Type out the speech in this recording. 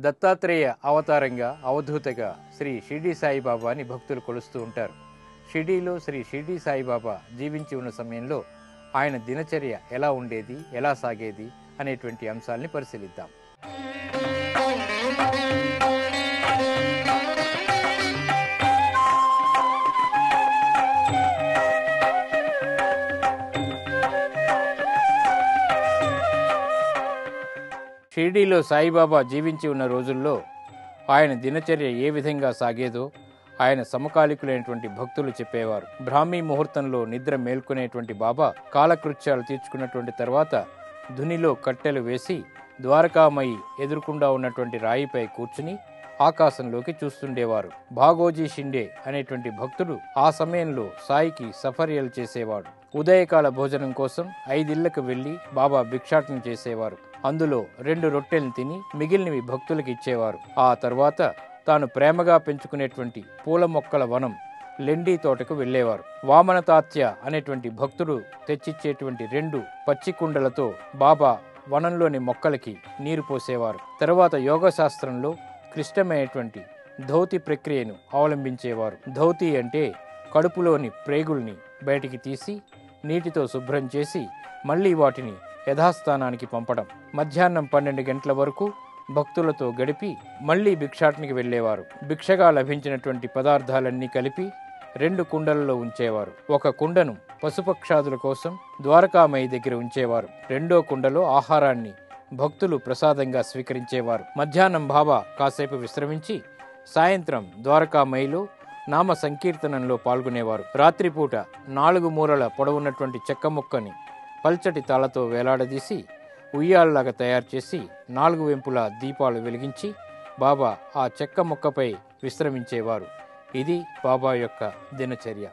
దత్తాత్రేయ అవతారంగా అవధూతగా శ్రీ షిర్డీ సాయిబాబాని భక్తులు కొలుస్తూ ఉంటారు. షిర్డీలో శ్రీ షిర్డీ సాయిబాబా జీవించి ఉన్న సమయంలో ఆయన దినచర్య ఎలా ఉండేది, ఎలా సాగేది అనేటువంటి అంశాలని పరిశీలిద్దాం. షిర్డీలో సాయిబాబా జీవించి ఉన్న రోజుల్లో ఆయన దినచర్య ఏ విధంగా సాగేదో ఆయన సమకాలికులైనటువంటి భక్తులు చెప్పేవారు. బ్రాహ్మీ ముహూర్తంలో నిద్ర మేల్కొనేటువంటి బాబా కాలకృత్యాలు తీర్చుకున్నటువంటి తర్వాత ధునిలో కట్టెలు వేసి ద్వారకామయి ఎదురుకుండా ఉన్నటువంటి రాయిపై కూర్చుని ఆకాశంలోకి చూస్తుండేవారు. భాగోజీ షిండే అనేటువంటి భక్తుడు ఆ సమయంలో సాయికి సఫర్యలు చేసేవాడు. ఉదయకాల భోజనం కోసం 5 ఇళ్లకు వెళ్లి బాబా భిక్షాటన చేసేవారు. అందులో 2 రొట్టెలను తిని మిగిలినవి భక్తులకు ఇచ్చేవారు. ఆ తర్వాత తాను ప్రేమగా పెంచుకునేటువంటి పూల మొక్కల వనం లెండీ తోటకు వెళ్లేవారు. వామనతాత్య అనేటువంటి భక్తుడు తెచ్చిచ్చేటువంటి 2 పచ్చి కుండలతో బాబా వనంలోని మొక్కలకి నీరు పోసేవారు. తర్వాత యోగ శాస్త్రంలో క్లిష్టమైనటువంటి ధౌతి ప్రక్రియను అవలంబించేవారు. ధౌతి అంటే కడుపులోని ప్రేగుల్ని బయటికి తీసి నీటితో శుభ్రం చేసి మళ్లీ వాటిని యథాస్థానానికి పంపడం. మధ్యాహ్నం 12 గంటల వరకు భక్తులతో గడిపి మళ్లీ భిక్షాటనకి వెళ్లేవారు. భిక్షగా లభించినటువంటి పదార్థాలన్నీ కలిపి 2 కుండలలో ఉంచేవారు. ఒక కుండను పశుపక్షాదుల కోసం ద్వారకామయి దగ్గర ఉంచేవారు. 2వ కుండలో ఆహారాన్ని భక్తులు ప్రసాదంగా స్వీకరించేవారు. మధ్యాహ్నం బాబా కాసేపు విశ్రమించి సాయంత్రం ద్వారకామయిలో నామ సంకీర్తనంలో పాల్గొనేవారు. రాత్రిపూట 4 మూరల పొడవున్నటువంటి చెక్క ముక్కని పల్చటి తాళతో వేలాడదీసి ఉయ్యాలలాగా తయారు చేసి 4 వెంపులా దీపాలు వెలిగించి బాబా ఆ చెక్క ముక్కపై విశ్రమించేవారు. ఇది బాబా యొక్క దినచర్య.